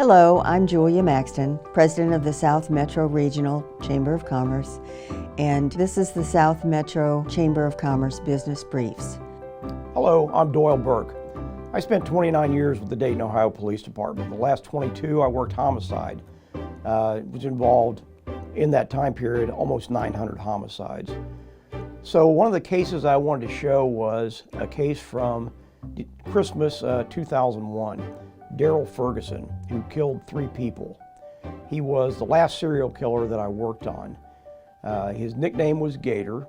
Hello, I'm Julia Maxton, President of the South Metro Regional Chamber of Commerce, and this is the South Metro Chamber of Commerce Business Briefs. Hello, I'm Doyle Burk. I spent 29 years with the Dayton, Ohio Police Department. The last 22, I worked homicide, which involved, in that time period, almost 900 homicides. So one of the cases I wanted to show was a case from Christmas 2001. Darrell Ferguson, who killed 3 people. He was the last serial killer that I worked on. His nickname was Gator,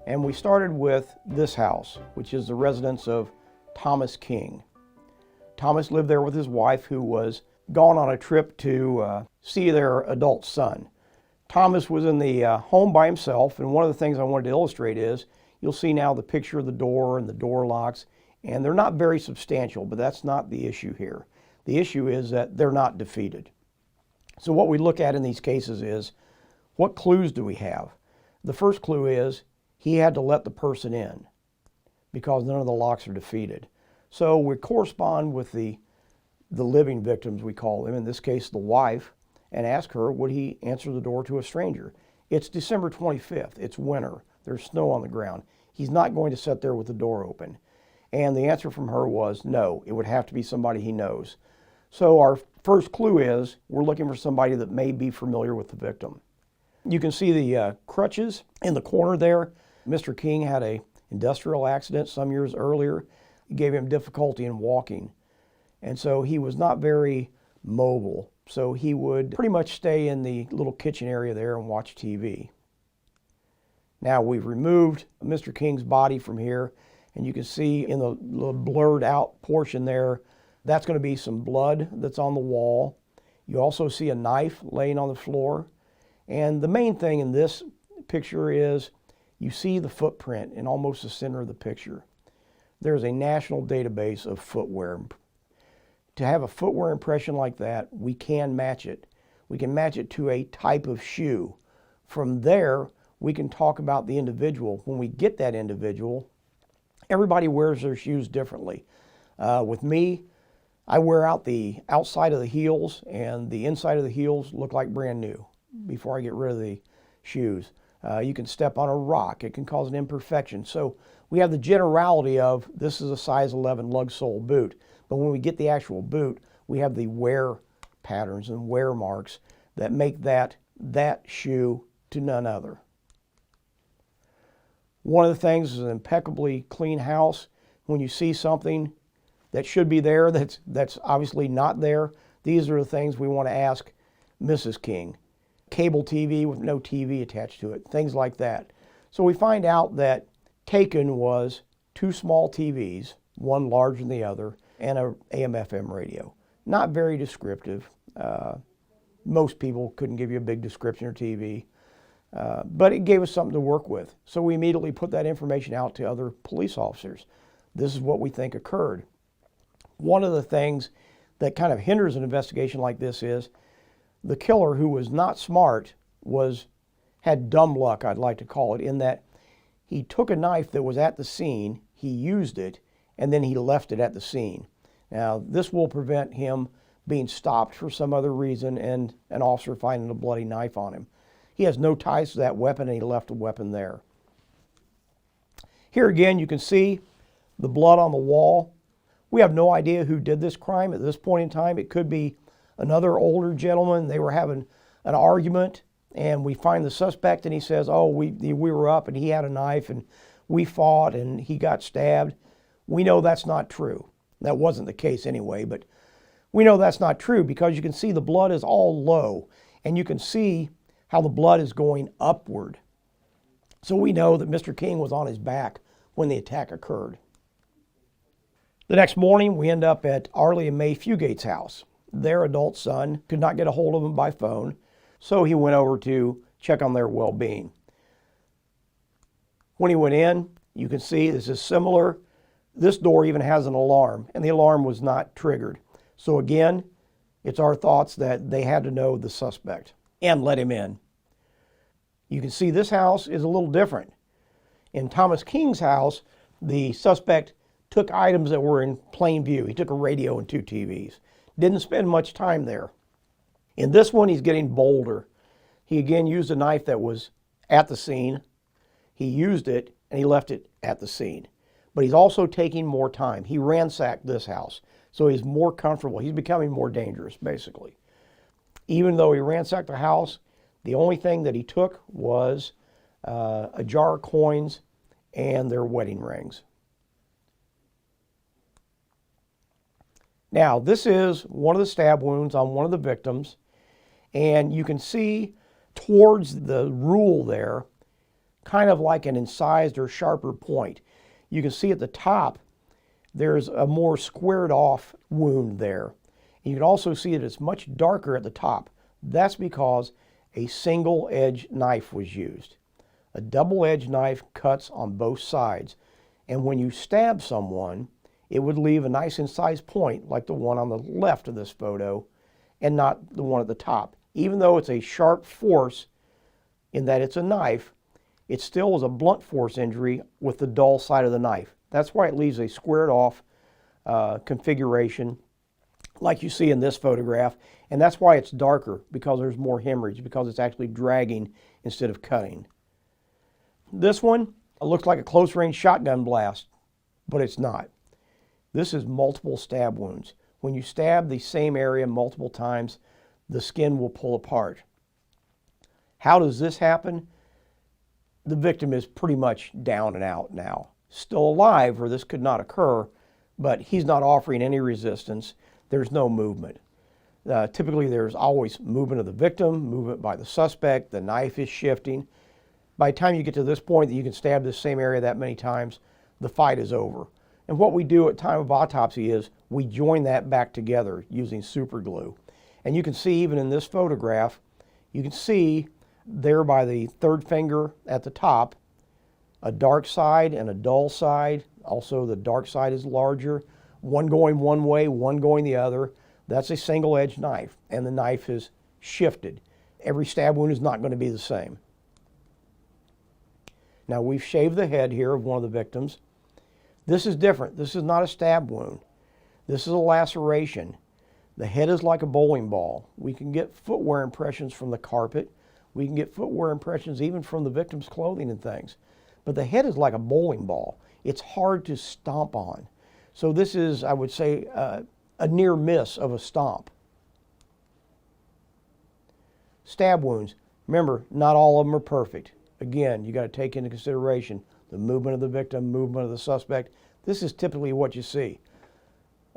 and we started with this house, which is the residence of Thomas King. Thomas lived there with his wife, who was gone on a trip to see their adult son. Thomas was in the home by himself, and one of the things I wanted to illustrate is, you'll see now the picture of the door and the door locks, and they're not very substantial, but that's not the issue here. The issue is that they're not defeated. So what we look at in these cases is, what clues do we have? The first clue is, he had to let the person in because none of the locks are defeated. So we correspond with the living victims, we call them, in this case the wife, and ask her, would he answer the door to a stranger? It's December 25th, it's winter, there's snow on the ground. He's not going to sit there with the door open. And the answer from her was no, it would have to be somebody he knows. So our first clue is, we're looking for somebody that may be familiar with the victim. You can see the crutches in the corner there. Mr. King had an industrial accident some years earlier. It gave him difficulty in walking. And so he was not very mobile. So he would pretty much stay in the little kitchen area there and watch TV. Now we've removed Mr. King's body from here, and you can see in the little blurred out portion there, that's going to be some blood that's on the wall. You also see a knife laying on the floor. And the main thing in this picture is, you see the footprint in almost the center of the picture. There's a national database of footwear. To have a footwear impression like that, we can match it. We can match it to a type of shoe. From there, we can talk about the individual. When we get that individual, everybody wears their shoes differently. With me, I wear out the outside of the heels, and the inside of the heels look like brand new before I get rid of the shoes. You can step on a rock. It can cause an imperfection. So we have the generality of, this is a size 11 lug sole boot. But when we get the actual boot, we have the wear patterns and wear marks that make that shoe to none other. One of the things is an impeccably clean house. When you see something that should be there that's obviously not there, these are the things we want to ask Mrs. King. Cable TV with no TV attached to it, things like that. So we find out that taken was 2 small TVs, one larger than the other, and a AM/FM radio. Not very descriptive. Most people couldn't give you a big description of TV, but it gave us something to work with. So we immediately put that information out to other police officers. This is what we think occurred. One of the things that kind of hinders an investigation like this is, the killer, who was not smart, had dumb luck, I'd like to call it, in that he took a knife that was at the scene, he used it, and then he left it at the scene. Now, this will prevent him being stopped for some other reason and an officer finding a bloody knife on him. He has no ties to that weapon, and he left a weapon there. Here again, you can see the blood on the wall. We have no idea who did this crime at this point in time. It could be another older gentleman. They were having an argument, and we find the suspect, and he says, oh, we were up, and he had a knife, and we fought, and he got stabbed. We know that's not true. That wasn't the case anyway, but we know that's not true because you can see the blood is all low, and you can see how the blood is going upward. So we know that Mr. King was on his back when the attack occurred. The next morning, we end up at Arlie and May Fugate's house. Their adult son could not get a hold of them by phone, so he went over to check on their well-being. When he went in, you can see this is similar. This door even has an alarm, and the alarm was not triggered. So again, it's our thoughts that they had to know the suspect and let him in. You can see this house is a little different. In Thomas King's house, the suspect took items that were in plain view. He took a radio and 2 TVs. Didn't spend much time there. In this one, he's getting bolder. He again used a knife that was at the scene. He used it and he left it at the scene. But he's also taking more time. He ransacked this house, so he's more comfortable. He's becoming more dangerous, basically. Even though he ransacked the house, the only thing that he took was a jar of coins and their wedding rings. Now, this is one of the stab wounds on one of the victims, and you can see towards the rule there, kind of like an incised or sharper point. You can see at the top, there's a more squared off wound there. You can also see that it's much darker at the top. That's because a single-edged knife was used. A double-edged knife cuts on both sides, and when you stab someone, it would leave a nice incised point like the one on the left of this photo and not the one at the top. Even though it's a sharp force in that it's a knife, it still is a blunt force injury with the dull side of the knife. That's why it leaves a squared off configuration like you see in this photograph, and that's why it's darker, because there's more hemorrhage, because it's actually dragging instead of cutting. This one looks like a close-range shotgun blast, but it's not. This is multiple stab wounds. When you stab the same area multiple times, the skin will pull apart. How does this happen? The victim is pretty much down and out now. Still alive, or this could not occur, but he's not offering any resistance. There's no movement. Typically, there's always movement of the victim, movement by the suspect, the knife is shifting. By the time you get to this point that you can stab this same area that many times, the fight is over. And what we do at time of autopsy is we join that back together using super glue. And you can see even in this photograph, you can see there by the third finger at the top, a dark side and a dull side. Also, the dark side is larger. One going one way, one going the other. That's a single-edged knife, and the knife is shifted. Every stab wound is not going to be the same. Now, we've shaved the head here of one of the victims. This is different. This is not a stab wound. This is a laceration. The head is like a bowling ball. We can get footwear impressions from the carpet. We can get footwear impressions even from the victim's clothing and things. But the head is like a bowling ball. It's hard to stomp on. So this is, I would say, a near miss of a stomp. Stab wounds. Remember, not all of them are perfect. Again, you got to take into consideration the movement of the victim, movement of the suspect. This is typically what you see.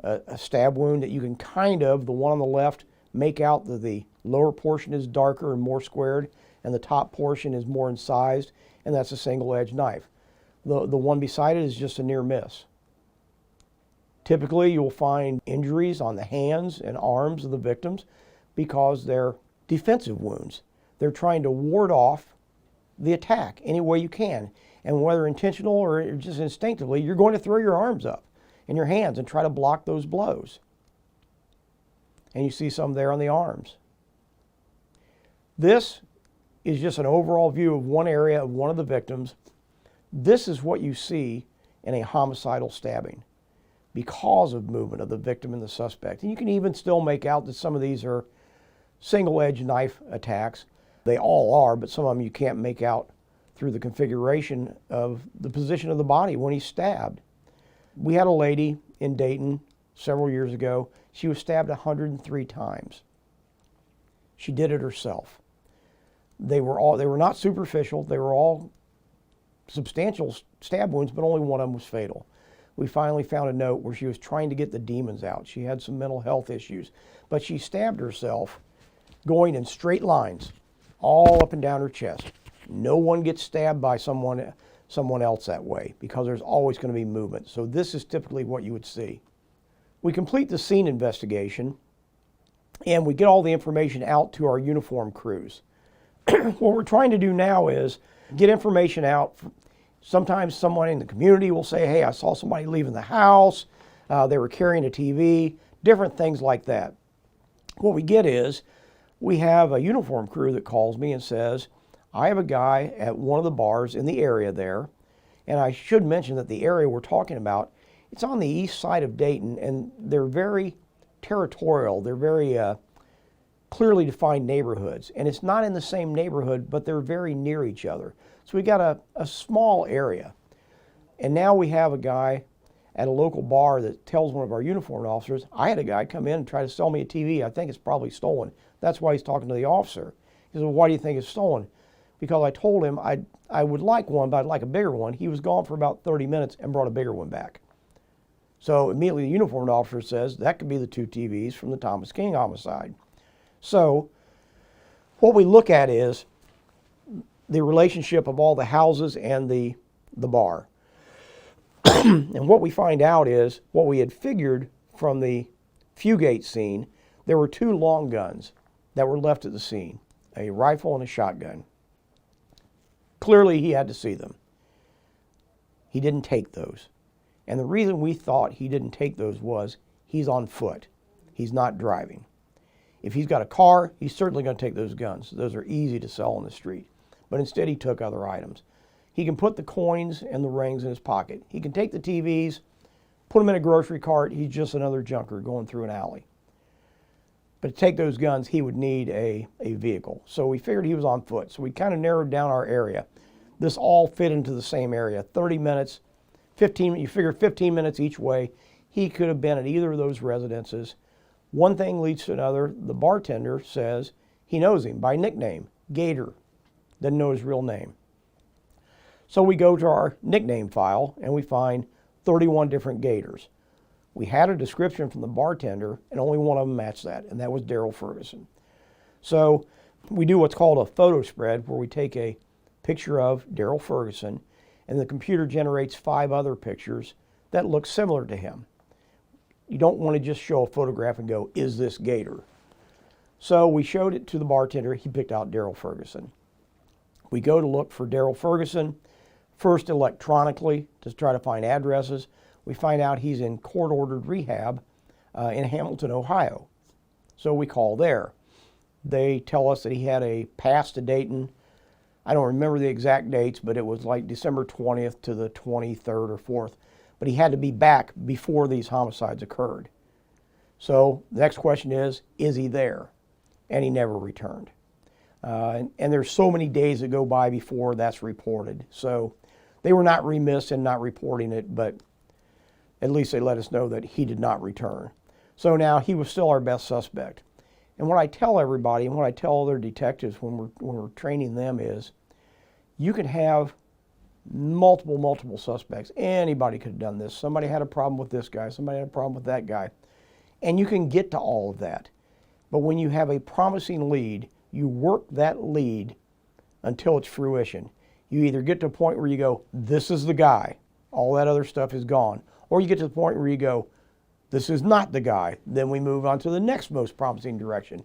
A stab wound that you can kind of, the one on the left, make out that the lower portion is darker and more squared, and the top portion is more incised, and that's a single-edged knife. The one beside it is just a near miss. Typically, you'll find injuries on the hands and arms of the victims because they're defensive wounds. They're trying to ward off the attack any way you can. And whether intentional or just instinctively, you're going to throw your arms up and your hands and try to block those blows. And you see some there on the arms. This is just an overall view of one area of one of the victims. This is what you see in a homicidal stabbing because of movement of the victim and the suspect. And you can even still make out that some of these are single-edged knife attacks. They all are, but some of them you can't make out through the configuration of the position of the body when he's stabbed. We had a lady in Dayton several years ago. She was stabbed 103 times. She did it herself. They were not superficial. They were all substantial stab wounds, but only one of them was fatal. We finally found a note where she was trying to get the demons out. She had some mental health issues, but she stabbed herself going in straight lines all up and down her chest. No one gets stabbed by someone else that way because there's always going to be movement. So this is typically what you would see. We complete the scene investigation and we get all the information out to our uniform crews. What we're trying to do now is get information out. Sometimes someone in the community will say, hey, I saw somebody leaving the house. They were carrying a TV, different things like that. What we get is we have a uniform crew that calls me and says, I have a guy at one of the bars in the area there. And I should mention that the area we're talking about, it's on the east side of Dayton, and they're very territorial. They're very clearly defined neighborhoods. And it's not in the same neighborhood, but they're very near each other. So we got a small area. And now we have a guy at a local bar that tells one of our uniformed officers, I had a guy come in and try to sell me a TV. I think it's probably stolen. That's why he's talking to the officer. He said, well, why do you think it's stolen? Because I told him I would like one, but I'd like a bigger one. He was gone for about 30 minutes and brought a bigger one back. So immediately the uniformed officer says, that could be the 2 TVs from the Thomas King homicide. So what we look at is the relationship of all the houses and the bar. And what we find out is what we had figured from the Fugate scene, there were 2 long guns that were left at the scene, a rifle and a shotgun. Clearly he had to see them. He didn't take those. And the reason we thought he didn't take those was he's on foot. He's not driving. If he's got a car, he's certainly going to take those guns. Those are easy to sell on the street. But instead he took other items. He can put the coins and the rings in his pocket. He can take the TVs, put them in a grocery cart. He's just another junker going through an alley. But to take those guns, he would need a vehicle. So we figured he was on foot. So we kind of narrowed down our area. This all fit into the same area. 30 minutes, 15, you figure 15 minutes each way. He could have been at either of those residences. One thing leads to another. The bartender says he knows him by nickname, Gator. Doesn't know his real name. So we go to our nickname file and we find 31 different Gators. We had a description from the bartender and only one of them matched that, and that was Darrell Ferguson. So we do what's called a photo spread where we take a picture of Darrell Ferguson and the computer generates 5 other pictures that look similar to him. You don't want to just show a photograph and go, is this Gator? So we showed it to the bartender. He picked out Darrell Ferguson. We go to look for Darrell Ferguson, first electronically to try to find addresses. We find out he's in court-ordered rehab in Hamilton, Ohio. So we call there. They tell us that he had a pass to Dayton. I don't remember the exact dates, but it was like December 20th to the 23rd or 4th. But he had to be back before these homicides occurred. So the next question is he there? And he never returned. And there's so many days that go by before that's reported. So they were not remiss in not reporting it, but at least they let us know that he did not return. So now he was still our best suspect. And what I tell everybody and what I tell other detectives when we're training them is you can have multiple suspects. Anybody could have done this. Somebody had a problem with this guy. Somebody had a problem with that guy. And you can get to all of that. But when you have a promising lead, you work that lead until it's fruition. You either get to a point where you go, this is the guy. All that other stuff is gone. Or you get to the point where you go, this is not the guy. Then we move on to the next most promising direction.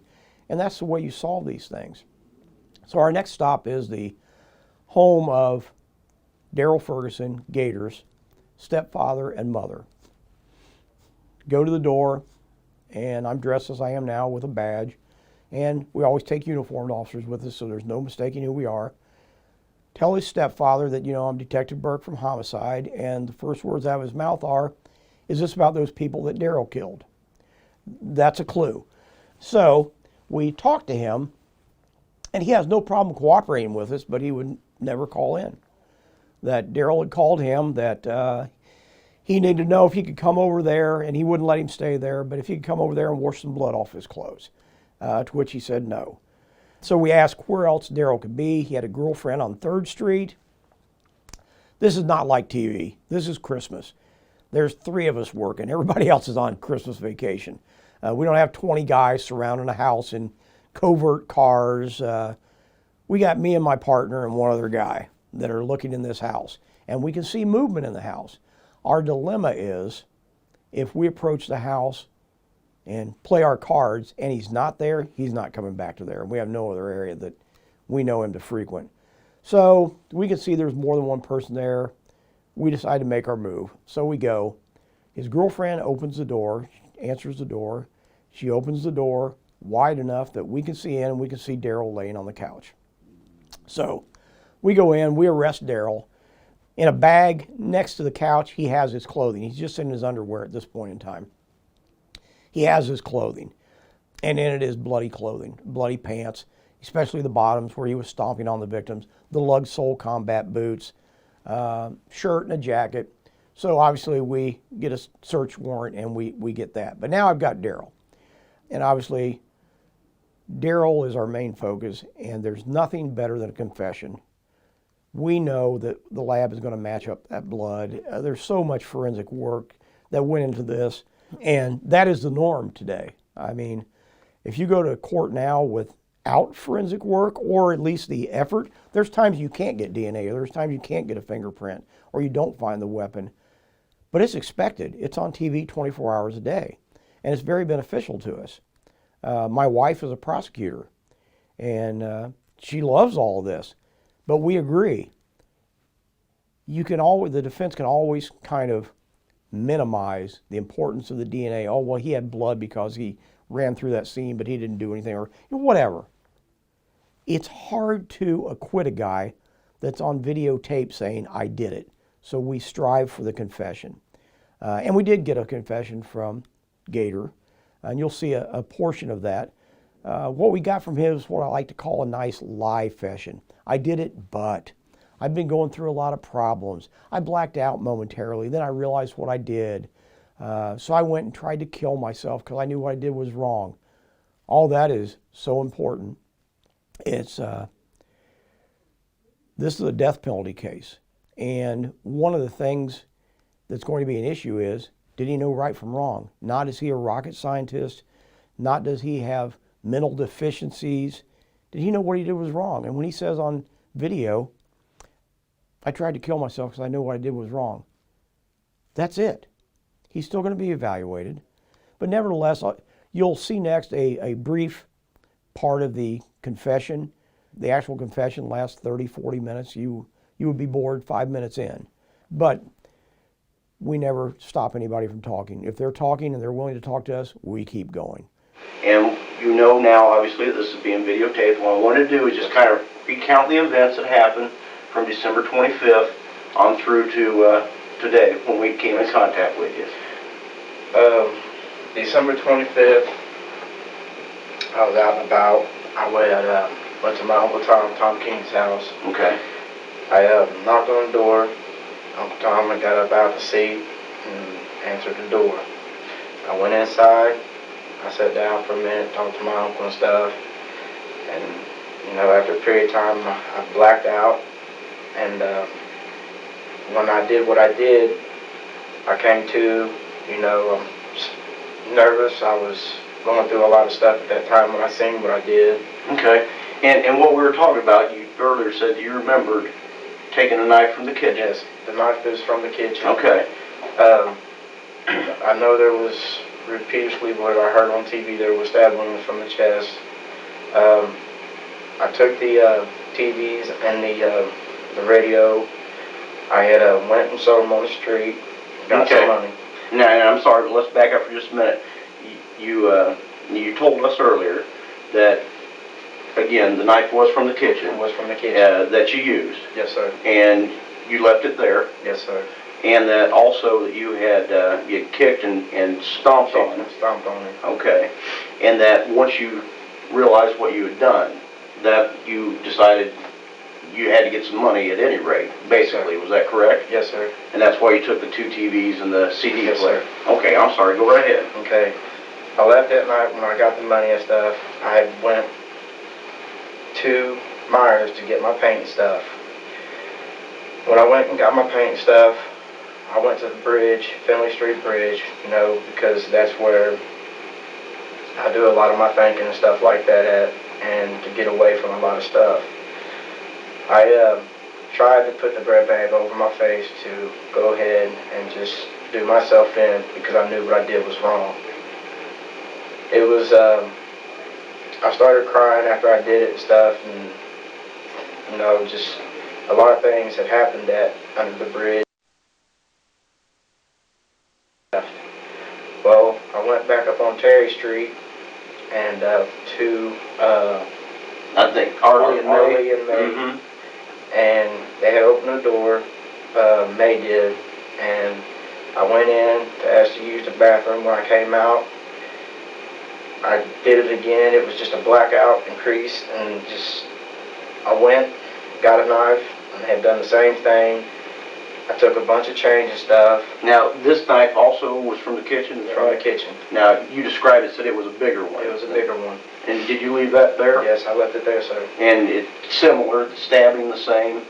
And that's the way you solve these things. So our next stop is the home of Darrell Ferguson, Gator's stepfather and mother. Go to the door, and I'm dressed as I am now with a badge. And we always take uniformed officers with us, so there's no mistaking who we are. Tell his stepfather that, I'm Detective Burke from Homicide, and the first words out of his mouth are, is this about those people that Darrell killed? That's a clue. So we talked to him, and he has no problem cooperating with us, but he would never call in. That Darrell had called him, that he needed to know if he could come over there, and he wouldn't let him stay there, but if he could come over there and wash some blood off his clothes, to which he said no. So we asked where else Darrell could be. He had a girlfriend on 3rd Street. This is not like TV. This is Christmas. There's 3 of us working. Everybody else is on Christmas vacation. We don't have 20 guys surrounding a house in covert cars. We got me and my partner and one other guy that are looking in this house. And we can see movement in the house. Our dilemma is if we approach the house and play our cards and he's not there, he's not coming back to there. We have no other area that we know him to frequent. So we can see there's more than one person there. We decide to make our move. So we go. His girlfriend opens the door, answers the door. She opens the door wide enough that we can see in and we can see Darrell laying on the couch. So we go in, we arrest Darrell. In a bag next to the couch, he has his clothing. He's just in his underwear at this point in time. he has his clothing, and in it is bloody clothing, bloody pants, especially the bottoms where he was stomping on the victims, the lug sole combat boots, shirt and a jacket. So obviously we get a search warrant and we get that. But now I've got Darrell. And obviously Darrell is our main focus, and there's nothing better than a confession. We know that the lab is going to match up that blood. There's so much forensic work that went into this, and that is the norm today. I mean, if you go to court now without forensic work, or at least the effort, there's times you can't get DNA, or there's times you can't get a fingerprint, or you don't find the weapon. But it's expected. It's on TV 24 hours a day, and it's very beneficial to us. My wife is a prosecutor, and she loves all of this, but we agree. The defense can always kind of minimize the importance of the DNA. Oh, well, he had blood because he ran through that scene, but he didn't do anything, or whatever. It's hard to acquit a guy that's on videotape saying, I did it. So we strive for the confession. And we did get a confession from Gator, and you'll see a portion of that. What we got from him is what I like to call a nice lie fashion. I did it, but I've been going through a lot of problems. I blacked out momentarily, then I realized what I did. So I went and tried to kill myself because I knew what I did was wrong. All that is so important. This is a death penalty case. And one of the things that's going to be an issue is, did he know right from wrong? Not is he a rocket scientist, not does he have mental deficiencies. Did he know what he did was wrong? And when he says on video, I tried to kill myself because I knew what I did was wrong, that's it. He's still going to be evaluated. But nevertheless, you'll see next a brief part of the confession. The actual confession lasts 30, 40 minutes. You would be bored 5 minutes in. But we never stop anybody from talking. If they're talking and they're willing to talk to us, we keep going. And you know now, obviously, that this is being videotaped. What I want to do is just kind of recount the events that happened from December 25th on through to today, when we came in contact with you. December 25th, I was out and about. I went to my Uncle Tom King's house. Okay. I knocked on the door. Uncle Tom got up out the seat and answered the door. I went inside. I sat down for a minute, talked to my uncle and stuff. And, after a period of time, I blacked out. And when I did what I did, I came to, I'm nervous. I was going through a lot of stuff at that time when I seen what I did. Okay. And what we were talking about, you earlier said you remembered taking a knife from the kitchen. Yes, the knife is from the kitchen. Okay. I know there was repeatedly what I heard on TV, there was stab wounds from the chest. I took the TVs and the radio. I had went and sold them on the street, got some money. Now, and I'm sorry, but let's back up for just a minute. You told us earlier that, again, the knife was from the kitchen. It was from the kitchen. That you used. Yes, sir. And you left it there. Yes, sir. And that also that you had kicked and stomped on it. Stomped on it. Okay. And that once you realized what you had done, that you decided you had to get some money at any rate, basically. Yes, was that correct? Yes, sir. And that's why you took the 2 TVs and the CD yes, player? Sir. Okay, I'm sorry. Go right ahead. Okay. I left that night when I got the money and stuff. I went to Myers to get my paint and stuff. When I went and got my paint and stuff, I went to the bridge, Finley Street Bridge, because that's where I do a lot of my thinking and stuff like that at, and to get away from a lot of stuff. I tried to put the bread bag over my face to go ahead and just do myself in because I knew what I did was wrong. It was, I started crying after I did it and stuff, and, just a lot of things had happened under the bridge. Well, I went back up on Terry Street and to I think Arley and May. Mm-hmm. And they had opened the door, May did, and I went in to ask to use the bathroom. When I came out, I did it again. It was just a blackout increase, and I went, got a knife, and had done the same thing. I took a bunch of change and stuff. Now, this knife also was from the kitchen? Is that From right? the kitchen. Now, you described it, said it was a bigger one. It was a bigger one. And did you leave that there? Yes, I left it there, sir. And it's similar, the stabbing the same,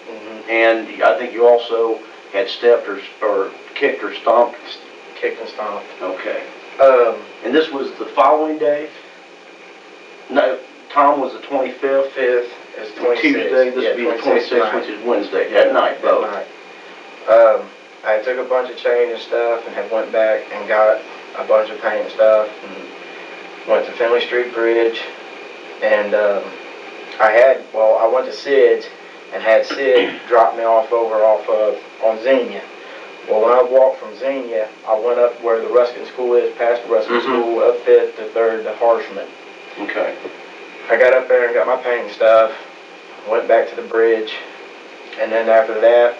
and I think you also had stepped or kicked or stomped? Kicked and stomped. Okay. And this was the following day? No, Tom was the 25th? 5th is 26th. Tuesday, this would be the 26th, which is Wednesday, that night, both. That night. I took a bunch of change and stuff and had went back and got a bunch of paint and stuff and went to Finley Street Bridge, and I went to Sid's and had Sid drop me off on Xenia. Well, when I walked from Xenia, I went up where the Ruskin School is, past the Ruskin School, up 5th to 3rd to Harshman. Okay. I got up there and got my paint and stuff, went back to the bridge, and then after that,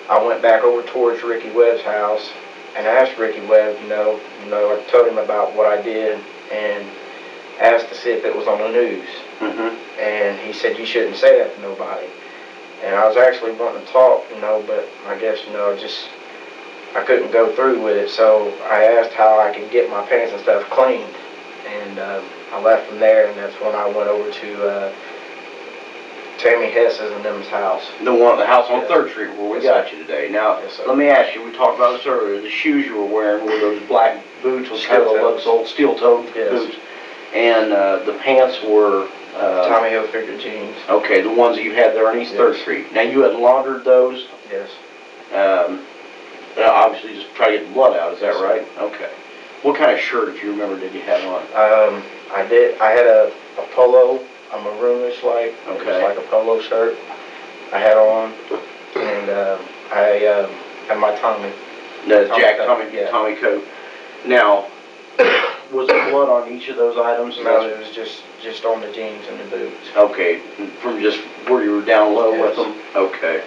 I went back over towards Ricky Webb's house and asked Ricky Webb, I told him about what I did and asked to see if it was on the news. And he said, you shouldn't say that to nobody. And I was actually wanting to talk, but I guess, I couldn't go through with it, so I asked how I could get my pants and stuff cleaned. And I left from there, and that's when I went over to Tammy Hess's and them's house. The house on 3rd Street where we got you today. Now, let me ask you, we talked about this earlier, the shoes you were wearing were those black boots with kind of the Lux old steel-toed boots. And the pants were... Tommy Hilfiger jeans. Okay, the ones that you had there on East 3rd Street. Now, you had laundered those? Yes. Obviously, just try to get the blood out, is that right? Okay. What kind of shirt, if you remember, did you have on? I did. I had a polo, a maroonish like. Okay. It was like a polo shirt I had on, and I had my Tommy. The Tommy coat. Now, was there blood on each of those items? No, it was just on the jeans and the boots. Okay, from just where you were down low with them? Okay.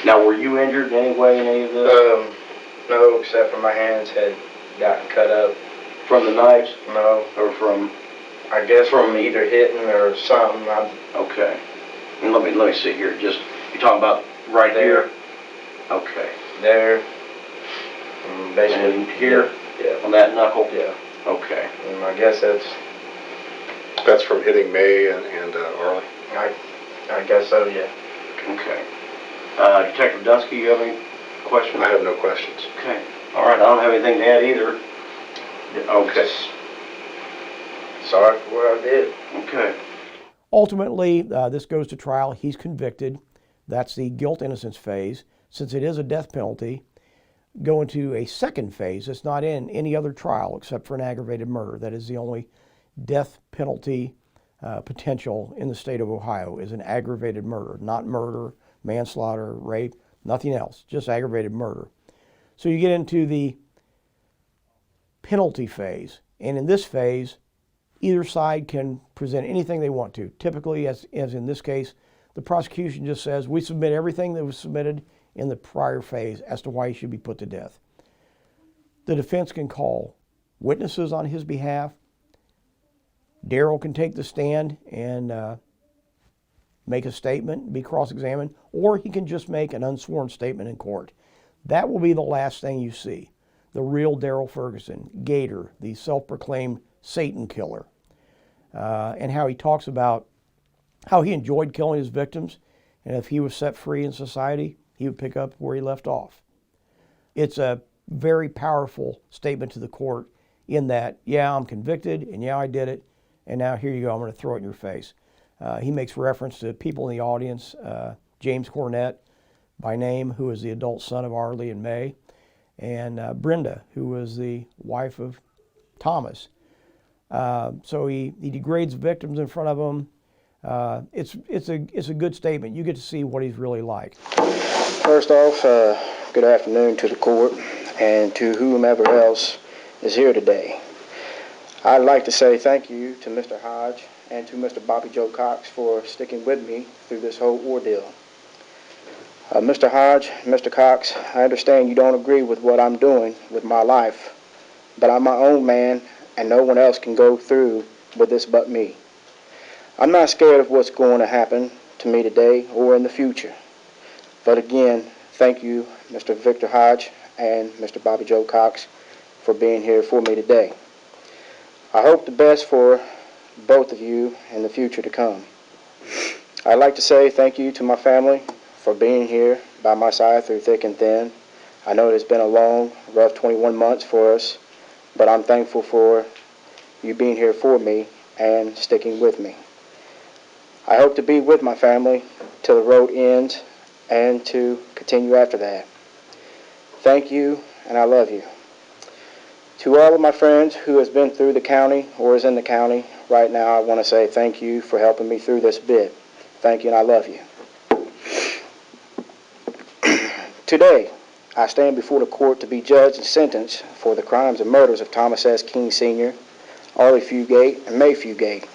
Now, were you injured in any way in any of this? No, except for my hands had gotten cut up. From the knives? No. Or from? I guess from either hitting or something. Okay. And let me see here. You're talking about right there. Here? Okay. There. Basically and here? Yeah. On that knuckle? Yeah. Okay. And I guess that's from hitting May and Arlie? I guess so, yeah. Okay. Detective Dunsky, you have any questions? I have no questions. Okay. All right, I don't have anything to add either. Okay. Sorry for what I did. Okay. Ultimately, this goes to trial. He's convicted. That's the guilt-innocence phase. Since it is a death penalty, go into a second phase. It's not in any other trial except for an aggravated murder. That is the only death penalty potential in the state of Ohio is an aggravated murder, not murder, manslaughter, rape, nothing else, just aggravated murder. So you get into the penalty phase, and in this phase, either side can present anything they want to. Typically, as in this case, the prosecution just says, we submit everything that was submitted in the prior phase as to why he should be put to death. The defense can call witnesses on his behalf. Darrell can take the stand and make a statement, be cross-examined, or he can just make an unsworn statement in court. That will be the last thing you see. The real Darrell Ferguson, Gator, the self-proclaimed Satan killer, and how he talks about how he enjoyed killing his victims, and if he was set free in society, he would pick up where he left off. It's a very powerful statement to the court in that, yeah, I'm convicted, and yeah, I did it, and now here you go, I'm going to throw it in your face. He makes reference to people in the audience, James Cornett by name, who is the adult son of Arlie and May, and Brenda, who was the wife of Thomas. So he degrades victims in front of them. It's a good statement. You get to see what he's really like. First off, good afternoon to the court and to whomever else is here today. I'd like to say thank you to Mr. Hodge and to Mr. Bobby Joe Cox for sticking with me through this whole ordeal. Mr. Hodge, Mr. Cox, I understand you don't agree with what I'm doing with my life, but I'm my own man and no one else can go through with this but me. I'm not scared of what's going to happen to me today or in the future. But again, thank you, Mr. Victor Hodge and Mr. Bobby Joe Cox, for being here for me today. I hope the best for both of you in the future to come. I'd like to say thank you to my family for being here by my side through thick and thin. I know it's been a long, rough 21 months for us, but I'm thankful for you being here for me and sticking with me. I hope to be with my family till the road ends and to continue after that. Thank you, and I love you. To all of my friends who has been through the county or is in the county right now, I want to say thank you for helping me through this bit. Thank you, and I love you. Today, I stand before the court to be judged and sentenced for the crimes and murders of Thomas S. King Sr., Arlie Fugate, and May Fugate.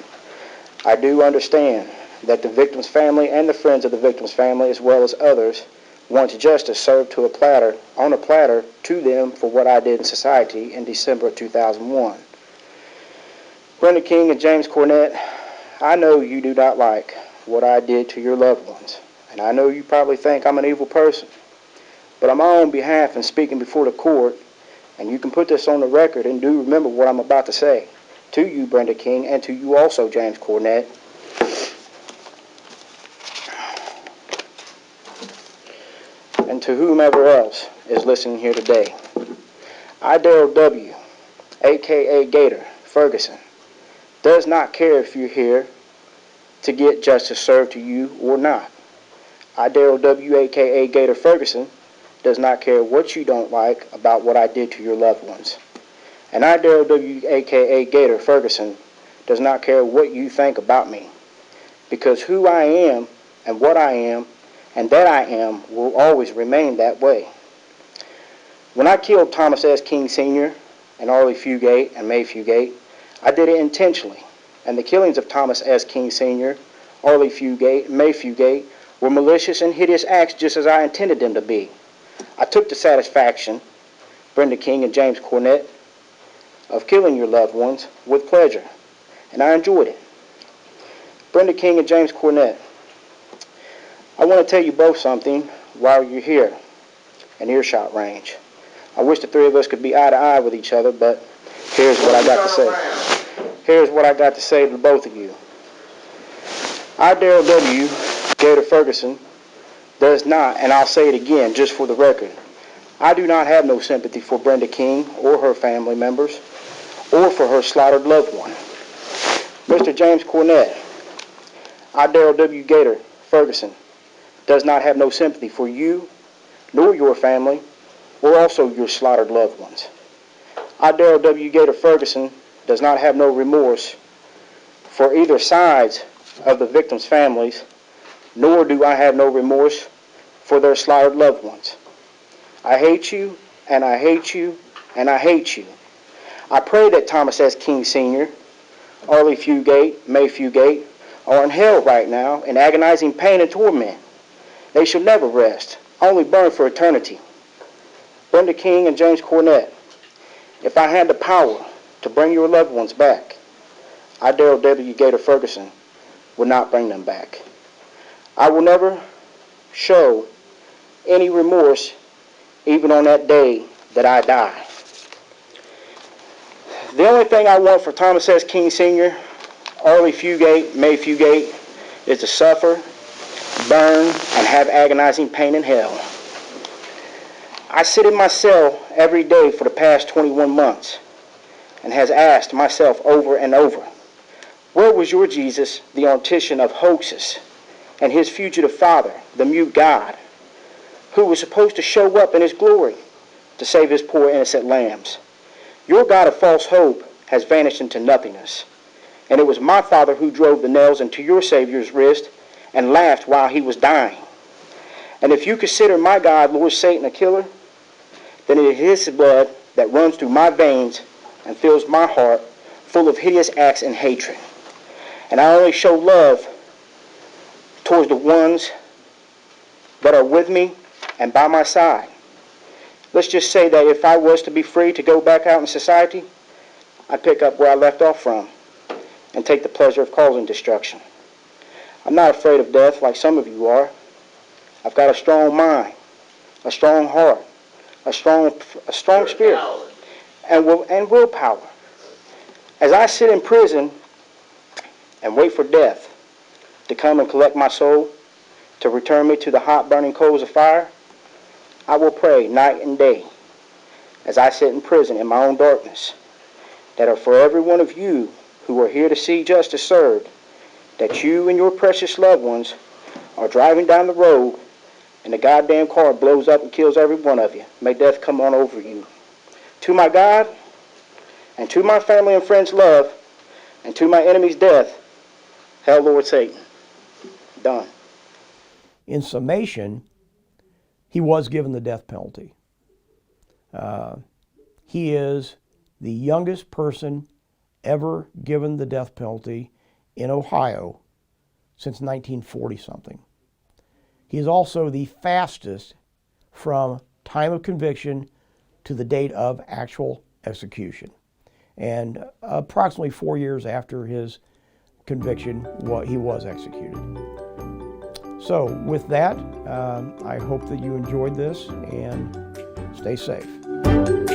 I do understand that the victim's family and the friends of the victim's family, as well as others, want justice served on a platter to them for what I did in society in December of 2001. Brenda King and James Cornett, I know you do not like what I did to your loved ones, and I know you probably think I'm an evil person, but on my own behalf and speaking before the court, and you can put this on the record and do remember what I'm about to say, to you, Brenda King, and to you also, James Cornett, and to whomever else is listening here today. I, Darrell W., a.k.a. Gator Ferguson, does not care if you're here to get justice served to you or not. I, Darrell W., a.k.a. Gator Ferguson, does not care what you don't like about what I did to your loved ones. And I, Darrell W., a.k.a. Gator Ferguson, does not care what you think about me, because who I am and what I am and that I am will always remain that way. When I killed Thomas S. King Sr. and Arlie Fugate and May Fugate, I did it intentionally, and the killings of Thomas S. King Sr., Arlie Fugate, and May Fugate were malicious and hideous acts just as I intended them to be. I took the satisfaction, Brenda King and James Cornett, of killing your loved ones with pleasure, and I enjoyed it. Brenda King and James Cornett, I want to tell you both something while you're here in earshot range. I wish the three of us could be eye to eye with each other, but here's what I got to say. Here's what I got to say to both of you. I, Darrell W., Gator Ferguson, does not, and I'll say it again just for the record, I do not have no sympathy for Brenda King or her family members or for her slaughtered loved one. Mr. James Cornett, I, Darrell W. Gator Ferguson, does not have no sympathy for you, nor your family, or also your slaughtered loved ones. I, Darrell W. Gator Ferguson, does not have no remorse for either sides of the victims' families, nor do I have no remorse for their slaughtered loved ones. I hate you, and I hate you, and I hate you. I pray that Thomas S. King Sr., Arlie Fugate, May Fugate, are in hell right now in agonizing pain and torment. They shall never rest, only burn for eternity. Brenda King and James Cornett, if I had the power to bring your loved ones back, I, Darrell W. Gator Ferguson, would not bring them back. I will never show any remorse even on that day that I die. The only thing I want for Thomas S. King Sr., Arlie Fugate, May Fugate, is to suffer, burn, and have agonizing pain in hell. I sit in my cell every day for the past 21 months and has asked myself over and over, where was your Jesus, the artisan of hoaxes, and his fugitive father, the mute God, who was supposed to show up in his glory to save his poor innocent lambs? Your God of false hope has vanished into nothingness, and it was my Father who drove the nails into your Savior's wrist and laughed while he was dying. And if you consider my God, Lord Satan, a killer, then it is his blood that runs through my veins and fills my heart full of hideous acts and hatred. And I only show love towards the ones that are with me and by my side. Let's just say that if I was to be free to go back out in society, I'd pick up where I left off from. and take the pleasure of causing destruction. I'm not afraid of death like some of you are. I've got a strong mind, a strong heart, a strong spirit, and willpower. As I sit in prison and wait for death to come and collect my soul, to return me to the hot burning coals of fire, I will pray night and day as I sit in prison in my own darkness, that are for every one of you who are here to see justice served, that you and your precious loved ones are driving down the road and the goddamn car blows up and kills every one of you. May death come on over you. To my God, and to my family and friends' love, and to my enemy's death, hell, Lord Satan. Done. In summation, he was given the death penalty. He is the youngest person ever given the death penalty in Ohio since 1940-something. He is also the fastest from time of conviction to the date of actual execution. And approximately 4 years after his conviction, he was executed. So with that, I hope that you enjoyed this and stay safe.